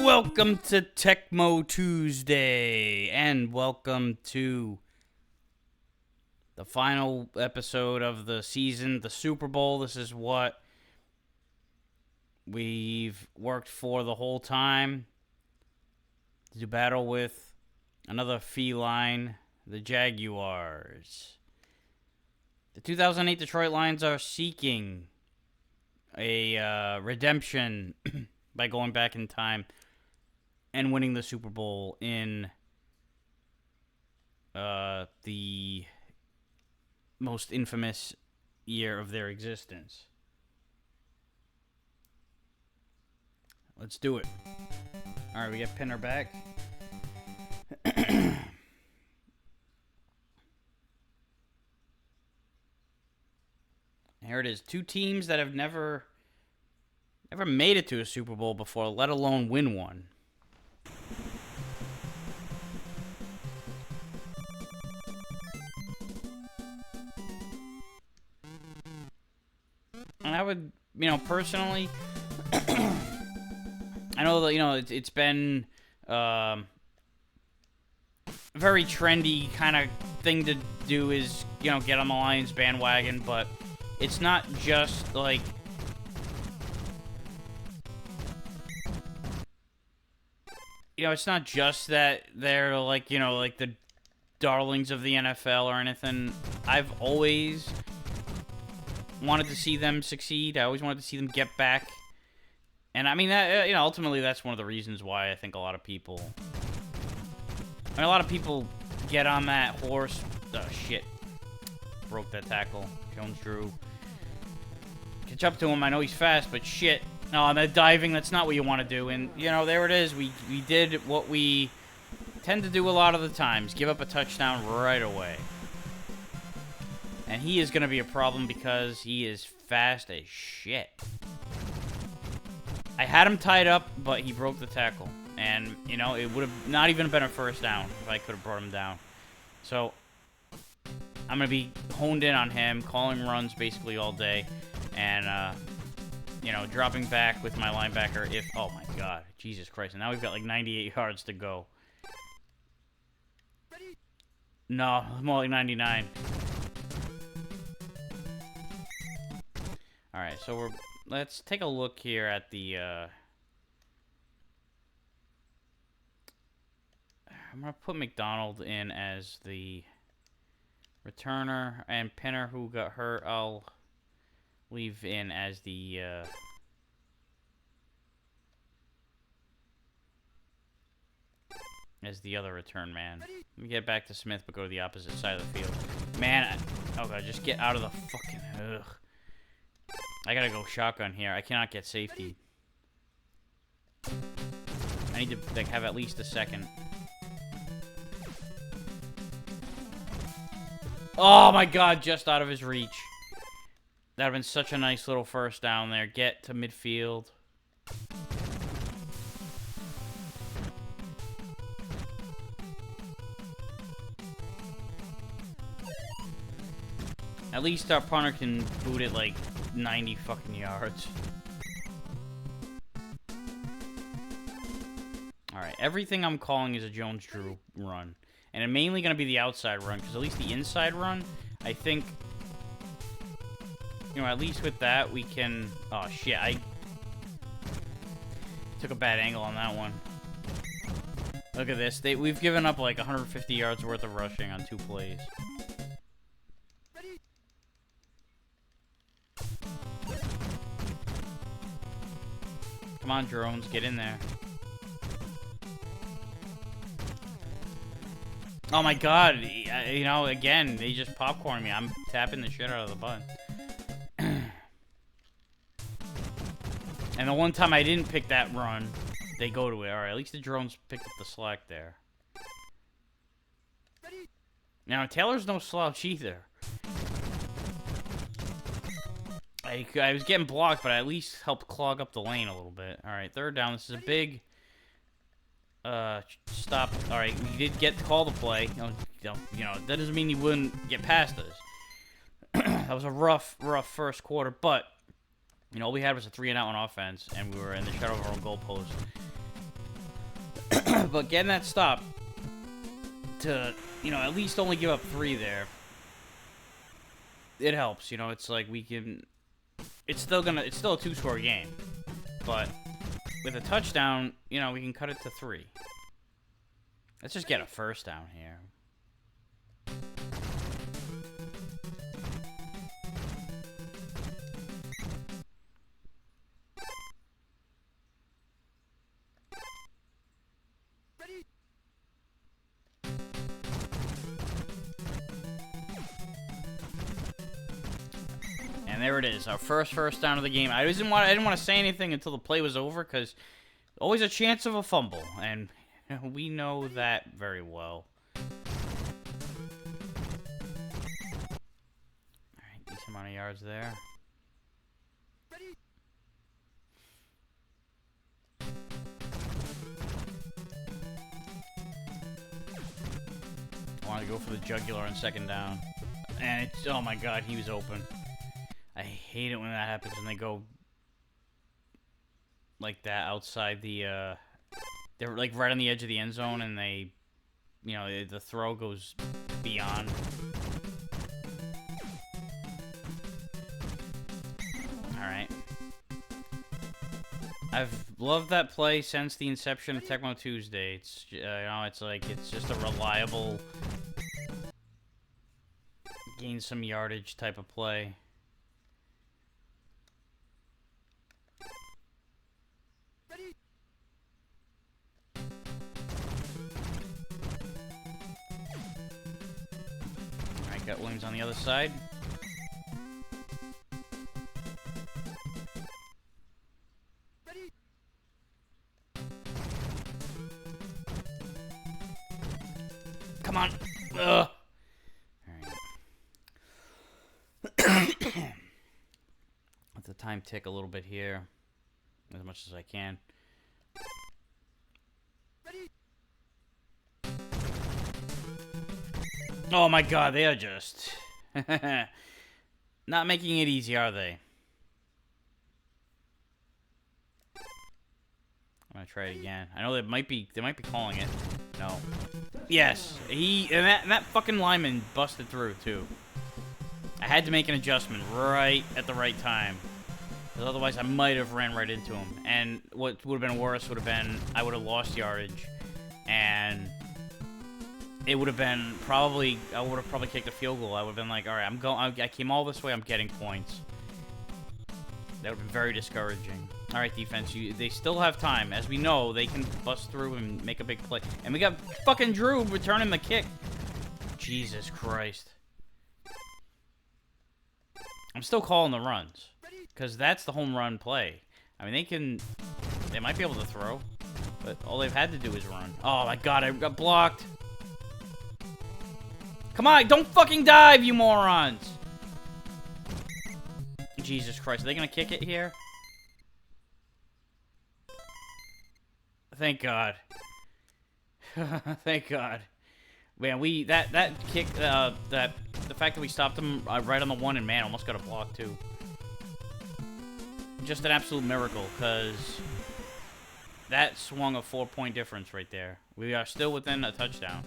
Welcome to Tecmo Tuesday, and welcome to the final episode of the season, the Super Bowl. This is what we've worked for the whole time, to battle with another feline, the Jaguars. The 2008 Detroit Lions are seeking a redemption by going back in time and winning the Super Bowl in the most infamous year of their existence. Let's do it. All right, we get Pinner back. Here it is. Two teams that have never made it to a Super Bowl before, let alone win one. And I would, personally, I know that, it's been very trendy kind of thing to do is, get on the Lions bandwagon, but it's not just, like, it's not just that they're, like, like the darlings of the NFL or anything. I've always wanted to see them succeed. I always wanted to see them get back. And, I mean, that, ultimately that's one of the reasons why I think a lot of people get on that horse. Oh, shit. Broke that tackle. Jones-Drew. Catch up to him. I know he's fast, but shit. No, that diving, that's not what you want to do. And, there it is. We did what we tend to do a lot of the times. Give up a touchdown right away. And he is going to be a problem because he is fast as shit. I had him tied up, but he broke the tackle. And, it would have not even been a first down if I could have brought him down. So, I'm going to be honed in on him, calling runs basically all day. And, dropping back with my linebacker if... Oh, my God. Jesus Christ. And now we've got, like, 98 yards to go. No, more like 99. Alright, so let's take a look here at the, I'm going to put McDonald in as the returner, and Pinner, who got hurt, I'll leave in as the, other return man. Let me get back to Smith, but go to the opposite side of the field. Man, oh God, just get out of the fucking, ugh. I gotta go shotgun here. I cannot get safety. I need to, like, have at least a second. Oh my God, just out of his reach. That would have been such a nice little first down there. Get to midfield. At least our punter can boot it like 90 fucking yards. Alright, everything I'm calling is a Jones-Drew run. And I'm mainly going to be the outside run, because at least the inside run, I think, at least with that, we can... Oh, shit, I took a bad angle on that one. Look at this. We've given up like 150 yards worth of rushing on 2 plays. Come on, drones, get in there. Oh my God, again, they just popcorn me. I'm tapping the shit out of the button. And the one time I didn't pick that run, they go to it. Alright, at least the drones picked up the slack there. Now, Taylor's no slouch either. I was getting blocked, but I at least helped clog up the lane a little bit. Alright, third down. This is a big stop. Alright, we did call the play. That doesn't mean he wouldn't get past us. That was a rough first quarter, but all we had was a 3-and-out on offense, and we were in the shadow of our own goalpost. But getting that stop to, you know, at least only give up 3 there, it helps. You know, it's like we can... It's still a 2-score game. But with a touchdown, you know, we can cut it to 3. Let's just get a first down here. And there it is, our first down of the game. I didn't want to say anything until the play was over, because always a chance of a fumble, and we know that very well. Alright, decent amount of yards there. I want to go for the jugular on 2nd down. And it's, oh my god, he was open. I hate it when that happens, when they go like that outside the, they're like right on the edge of the end zone, and they, you know, the throw goes beyond. Alright. I've loved that play since the inception of Tecmo Tuesday. It's, you know, it's like, it's just a reliable, gain some yardage type of play. Alright, got Williams on the other side. Come on. Ugh. Alright. Let the time tick a little bit here, as much as I can. Oh my god, they are just not making it easy, are they? I'm gonna try it again. I know they might be calling it. No. Yes, and that fucking lineman busted through too. I had to make an adjustment right at the right time, because otherwise I might have ran right into him. And what would have been worse would have been I would have lost yardage, and it would have been probably, I would have probably kicked a field goal. I would have been like, all right, I came all this way, I'm getting points. That would have been very discouraging. All right, defense, they still have time. As we know, they can bust through and make a big play. And we got fucking Drew returning the kick. Jesus Christ. I'm still calling the runs, because that's the home run play. I mean, they might be able to throw, but all they've had to do is run. Oh my god, I got blocked. Come on, don't fucking dive, you morons. Jesus Christ, are they gonna kick it here? Thank God. Thank God. Man, that kick, the fact that we stopped them right on the 1 and man almost got a block too. Just an absolute miracle, because that swung a 4-point difference right there. We are still within a touchdown.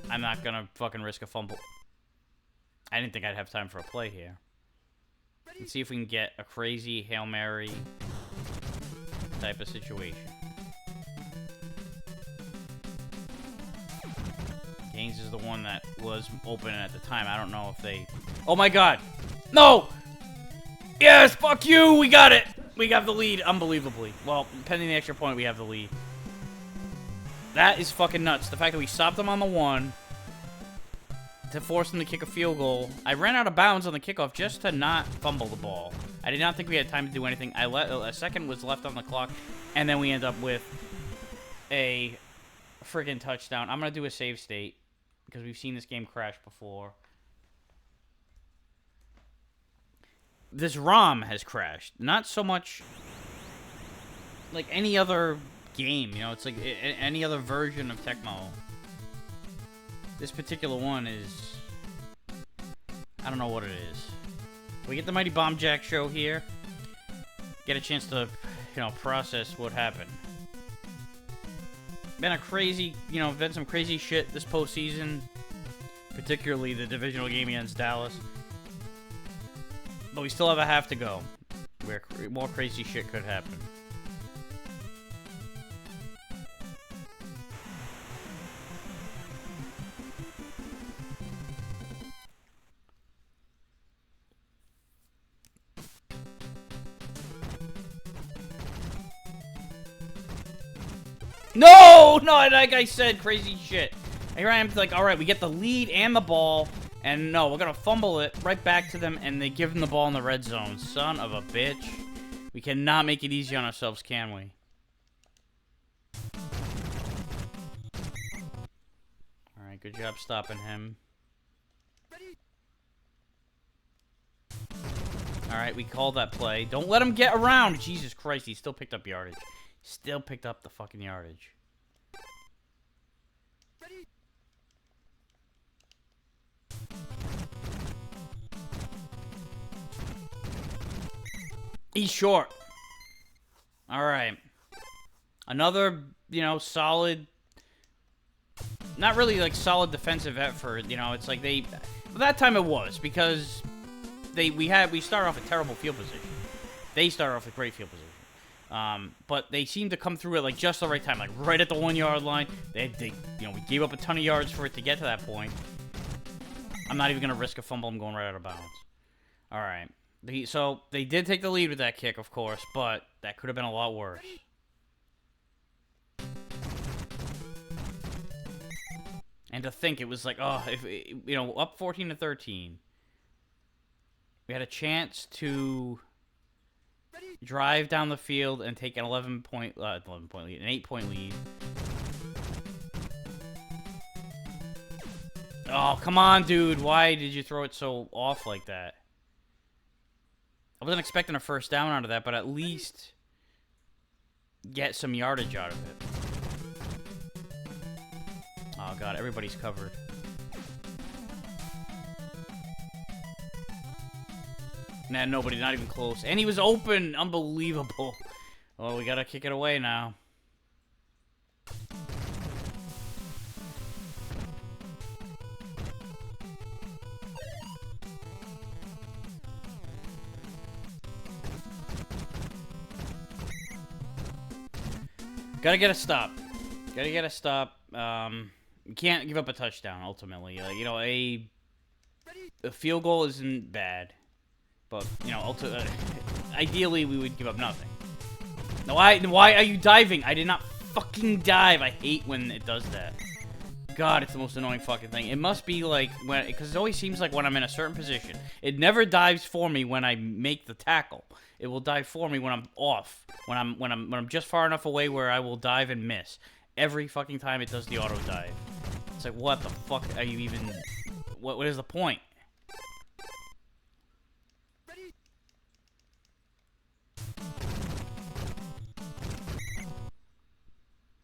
I'm not gonna fucking risk a fumble. I didn't think I'd have time for a play here. Let's see if we can get a crazy Hail Mary type of situation. Gaines is the one that was open at the time. I don't know if they... Oh my god! No! Yes! Fuck you! We got it! We got the lead, unbelievably. Well, pending the extra point, we have the lead. That is fucking nuts. The fact that we stopped them on the 1 to force them to kick a field goal. I ran out of bounds on the kickoff just to not fumble the ball. I did not think we had time to do anything. A second was left on the clock, and then we end up with a friggin' touchdown. I'm going to do a save state, because we've seen this game crash before. This ROM has crashed. Not so much like any other game, you know? It's like any other version of Tecmo. This particular one is... I don't know what it is. We get the Mighty Bomb Jack show here. Get a chance to process what happened. Been a crazy, been some crazy shit this postseason, particularly the divisional game against Dallas. But we still have a half to go, where more crazy shit could happen. No, like I said, crazy shit. Here I am, like, all right, we get the lead and the ball, and no, we're gonna fumble it right back to them, and they give them the ball in the red zone. Son of a bitch. We cannot make it easy on ourselves, can we? All right, good job stopping him. All right, we called that play. Don't let him get around. Jesus Christ, he still picked up yardage. Still picked up the fucking yardage. He's short. All right. We solid, not really like solid defensive effort. You know, it's like they, that time it was because we started off with terrible field position. They started off with great field position. But they seemed to come through at like just the right time, like right at the 1 yard line. We gave up a ton of yards for it to get to that point. I'm not even gonna risk a fumble. I'm going right out of bounds. All right. So they did take the lead with that kick, of course, but that could have been a lot worse. And to think it was like, oh, if up 14-13, we had a chance to drive down the field and take an 11-point lead, an 8-point lead. Oh, come on, dude. Why did you throw it so off like that? I wasn't expecting a first down out of that, but at least get some yardage out of it. Oh, God, everybody's covered. Nah, nobody, not even close. And he was open. Unbelievable. Oh, we gotta kick it away now. Gotta get a stop. Gotta get a stop. You can't give up a touchdown, ultimately. A field goal isn't bad. But, ideally, we would give up nothing. Now, why are you diving? I did not fucking dive. I hate when it does that. God, it's the most annoying fucking thing. It must be like because it always seems like when I'm in a certain position. It never dives for me when I make the tackle. It will dive for me when I'm off. When I'm just far enough away where I will dive and miss. Every fucking time it does the auto dive. It's like, what the fuck are you even? What is the point?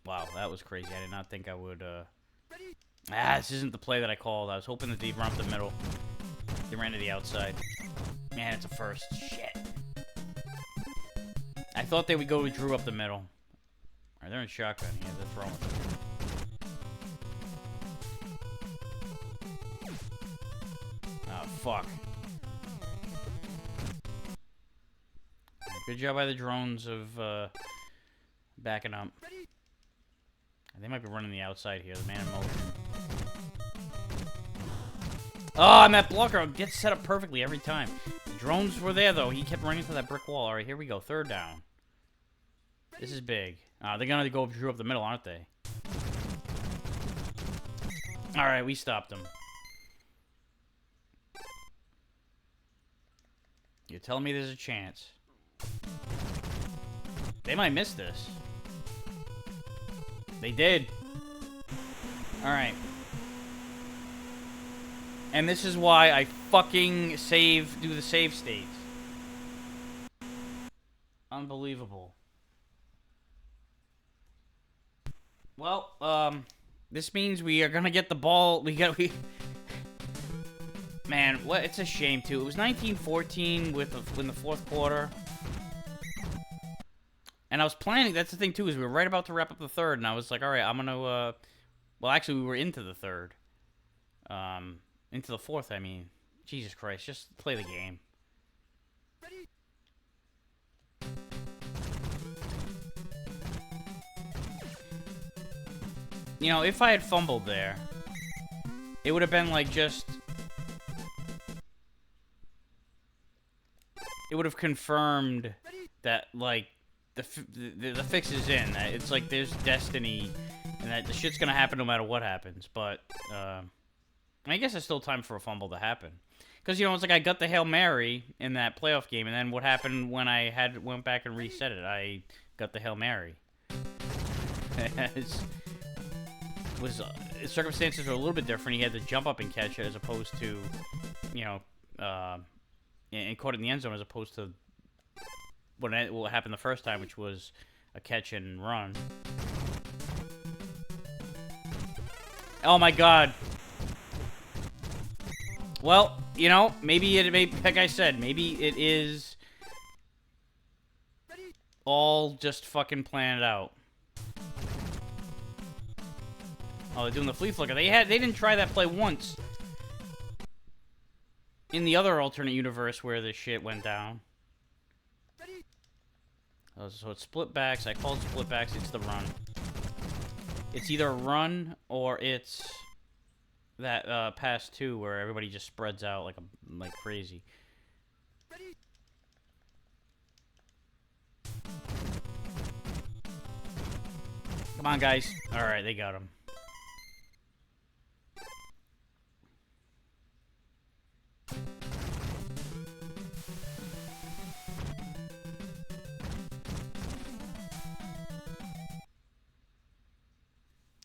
Wow, that was crazy. I did not think I would. This isn't the play that I called. I was hoping that they'd run up the middle. They ran to the outside. Man, it's a first. Shit. I thought they would go with Drew up the middle. Alright, they're in shotgun. Yeah, they're throwing. Oh, fuck. Good job by the drones of backing up. They might be running the outside here. The man in motion. Oh, and that blocker gets set up perfectly every time. The drones were there, though. He kept running to that brick wall. All right, here we go. Third down. This is big. They're going to go Drew up the middle, aren't they? All right, we stopped them. You're telling me there's a chance. They might miss this. They did. Alright. And this is why I fucking do the save states. Unbelievable. Well, this means we are gonna get the ball. Man, it's a shame, too. It was 19-14 in the fourth quarter. And I was planning, that's the thing too, is we were right about to wrap up the third, and I was like, all right, I'm going to, well, actually, we were into the third. Into the fourth, I mean. Jesus Christ, just play the game. You know, if I had fumbled there, it would have been like just... It would have confirmed that, like, the fix is in. It's like there's destiny, and that the shit's gonna happen no matter what happens. But, I guess there's still time for a fumble to happen. Because, you know, it's like I got the Hail Mary in that playoff game, and then what happened when I went back and reset it? I got the Hail Mary. Circumstances were a little bit different. He had to jump up and catch it as opposed to, you know, and caught it in the end zone as opposed to what happened the first time, which was a catch and run. Oh my God. Well, you know, maybe like I said, maybe it is all just fucking planned out. Oh, they're doing the flea flicker. They didn't try that play once in the other alternate universe where this shit went down. Oh, so it's split backs. I called split backs. It's the run. It's either a run or it's that pass two where everybody just spreads out like crazy. Come on, guys. All right, they got him.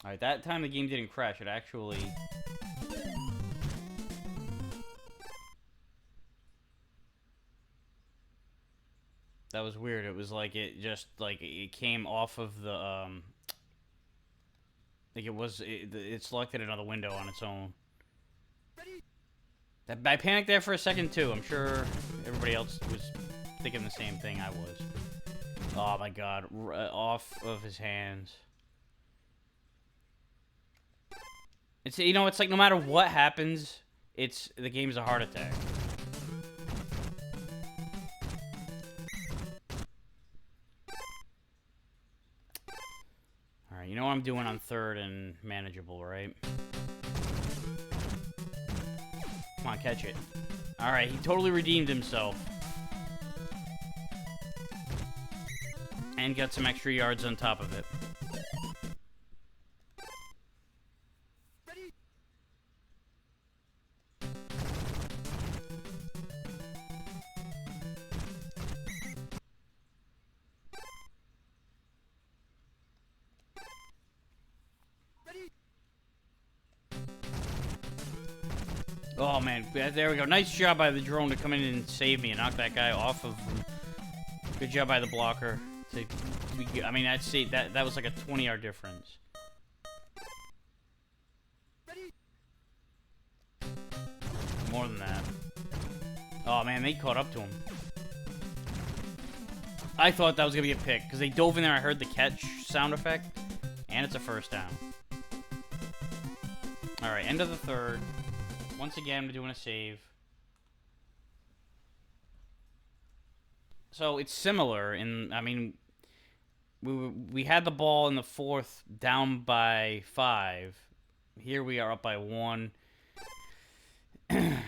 Alright, that time the game didn't crash. It actually... That was weird. It was like it just, like, it came off of the, like it selected another window on its own. I panicked there for a second, too. I'm sure everybody else was thinking the same thing I was. Oh, my God. Off of his hands. It's, you know, it's like no matter what happens, the game's a heart attack. Alright, you know what I'm doing on third and manageable, right? Come on, catch it. Alright, he totally redeemed himself. And got some extra yards on top of it. Oh, man. There we go. Nice job by the drone to come in and save me and knock that guy off of him. Good job by the blocker. I mean, I'd say that was like a 20-yard difference. More than that. Oh, man. They caught up to him. I thought that was going to be a pick because they dove in there. I heard the catch sound effect. And it's a first down. All right. End of the third. Once again, we're doing a save. So it's similar in, I mean, we had the ball in the fourth down by 5. Here we are up by 1. Here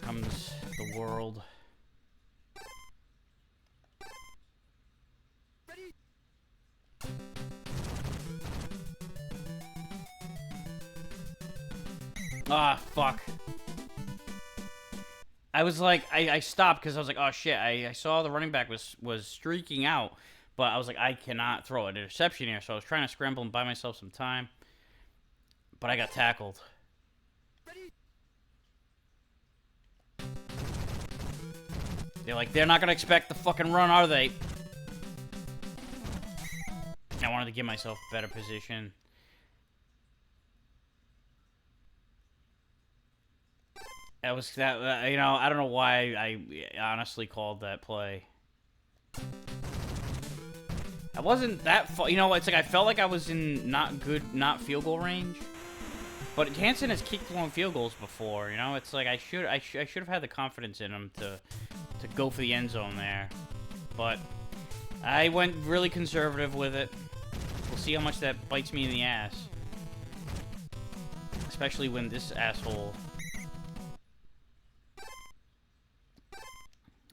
comes the world. Ah, fuck. I was like, I stopped because I was like, oh shit, I saw the running back was streaking out, but I was like, I cannot throw an interception here, so I was trying to scramble and buy myself some time, but I got tackled. They're like, they're not going to expect the fucking run, are they? I wanted to give myself a better position. That was that. You know, I don't know why I honestly called that play. I wasn't that far. You know, it's like I felt like I was in not field goal range. But Hansen has kicked long field goals before. You know, it's like I should have had the confidence in him to go for the end zone there. But I went really conservative with it. We'll see how much that bites me in the ass. Especially when this asshole...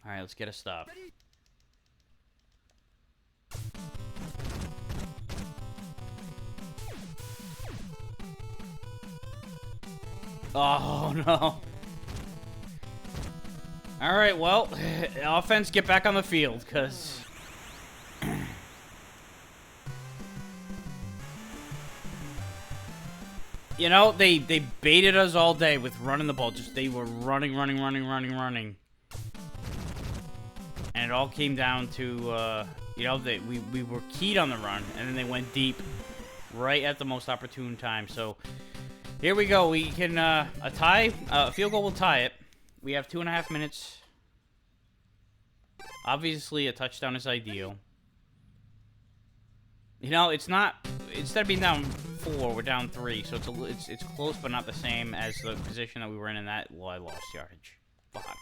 Alright, let's get a stop. Oh, no. Alright, well, offense, get back on the field, because... You know, they baited us all day with running the ball. Just, they were running. And it all came down to, you know, we were keyed on the run, and then they went deep right at the most opportune time. So, here we go. We can, a field goal will tie it. We have 2.5 minutes. Obviously, a touchdown is ideal. You know, it's not, instead of being down 4, we're down 3, so it's close, but not the same as the position that we were in that. Well, I lost yardage. Fuck.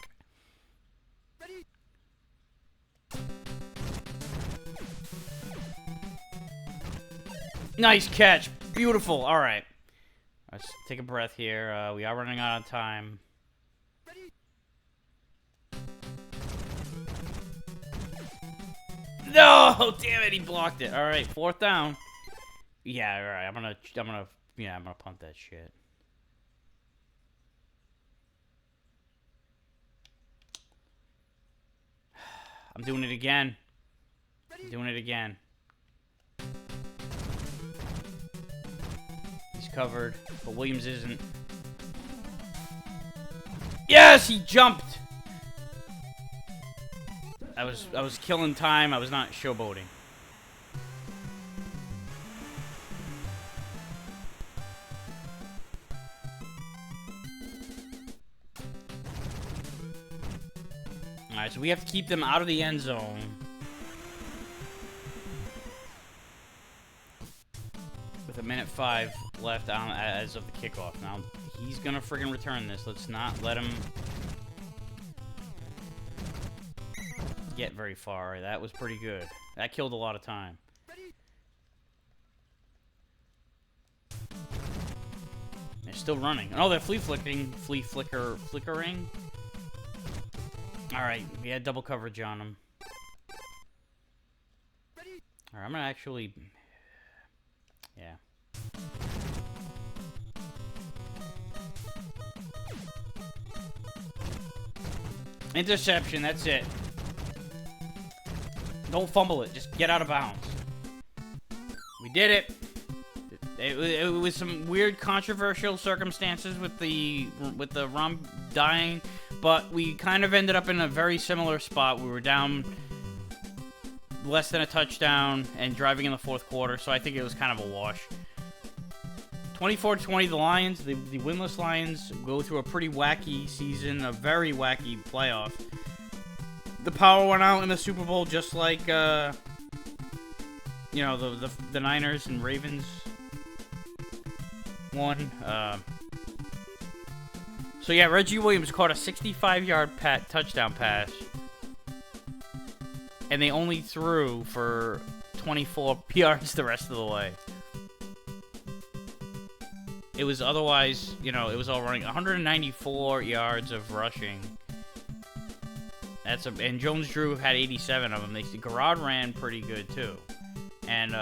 Nice catch. Beautiful. All right. Let's take a breath here. We are running out of time. No, damn it, he blocked it. All right, 4th down. Yeah, all right. I'm gonna punt that shit. I'm doing it again. He's covered, but Williams isn't. Yes, he jumped. I was killing time. I was not showboating. Alright, so we have to keep them out of the end zone. With 1:05 left on as of the kickoff. Now, he's gonna friggin' return this. Let's not let him get very far. That was pretty good. That killed a lot of time. They're still running. Oh, they're flickering. Alright, we had double coverage on them. Alright, I'm gonna actually... Yeah. Interception, that's it. Don't fumble it. Just get out of bounds. We did it. It was some weird, controversial circumstances with the ROM dying, but we kind of ended up in a very similar spot. We were down less than a touchdown and driving in the 4th quarter, so I think it was kind of a wash. 24-20, the Lions, the winless Lions, go through a pretty wacky season, a very wacky playoff. The power went out in the Super Bowl, just like, you know, the Niners and Ravens won. So yeah, Reggie Williams caught a 65-yard touchdown pass, and they only threw for 24 yards the rest of the way. It was otherwise, you know, it was all running. 194 yards of rushing. And Jones-Drew had 87 of them. Garrard ran pretty good too, and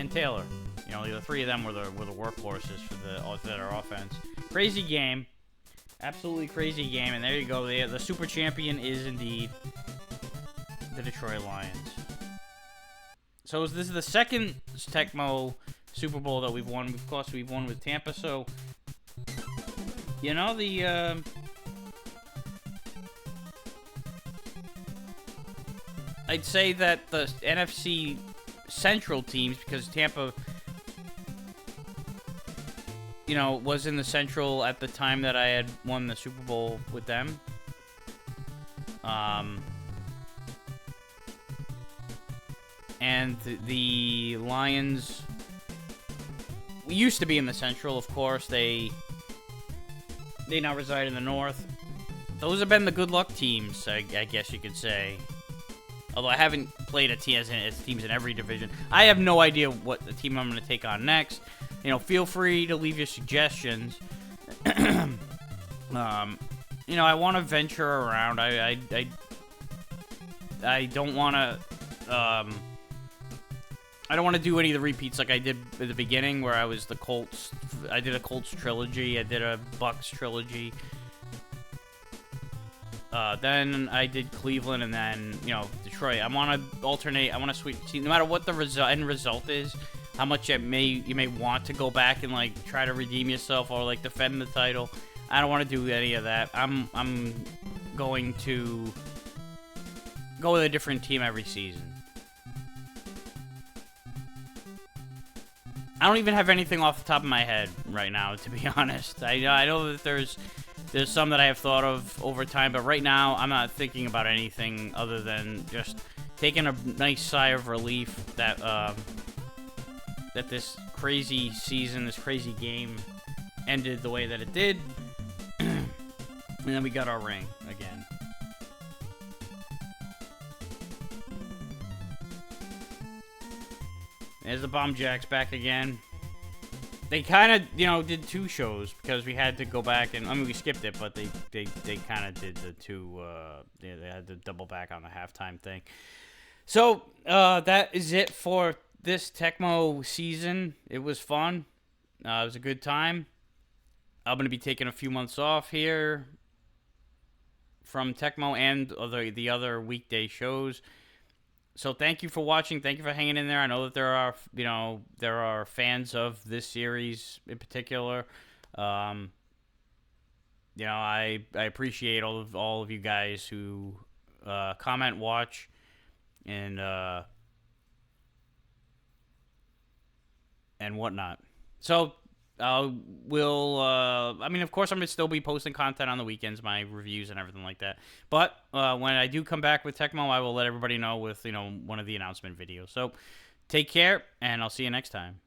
Taylor. You know, the 3 of them were the workhorses for their offense. Crazy game, absolutely crazy game. And there you go. The super champion is indeed the Detroit Lions. So this is the second Tecmo Super Bowl that we've won. Of course, we've won with Tampa. So you know I'd say that the NFC Central teams, because Tampa you know, was in the Central at the time that I had won the Super Bowl with them. And the Lions used to be in the Central, of course. They now reside in the North. Those have been the good luck teams, I guess you could say. Although I haven't played a team as teams in every division. I have no idea what the team I'm going to take on next. You know, feel free to leave your suggestions. You know, I want to venture around. I don't want to. I don't want to do any of the repeats like I did at the beginning, where I was the Colts. I did a Colts trilogy. I did a Bucks trilogy. Then I did Cleveland, and then, you know, Detroit. I want to alternate. I want to switch. No matter what the end result is, how much you may want to go back and like try to redeem yourself or like defend the title. I don't want to do any of that. I'm going to go with a different team every season. I don't even have anything off the top of my head right now, to be honest. I know that there's some that I have thought of over time, but right now I'm not thinking about anything other than just taking a nice sigh of relief that that this crazy season, this crazy game ended the way that it did. And then we got our ring again. There's the Bomb Jacks back again. They kind of, you know, did two shows because we had to go back and, I mean, we skipped it, but they kind of did the two, they had to double back on the halftime thing. So, that is it for this Tecmo season. It was fun. It was a good time. I'm going to be taking a few months off here from Tecmo and the other weekday shows. So thank you for watching. Thank you for hanging in there. I know that there are fans of this series in particular. You know, I appreciate all of you guys who comment, watch, and whatnot. So I mean, of course, I'm going to still be posting content on the weekends, my reviews and everything like that. But when I do come back with Tecmo, I will let everybody know with, you know, one of the announcement videos. So take care, and I'll see you next time.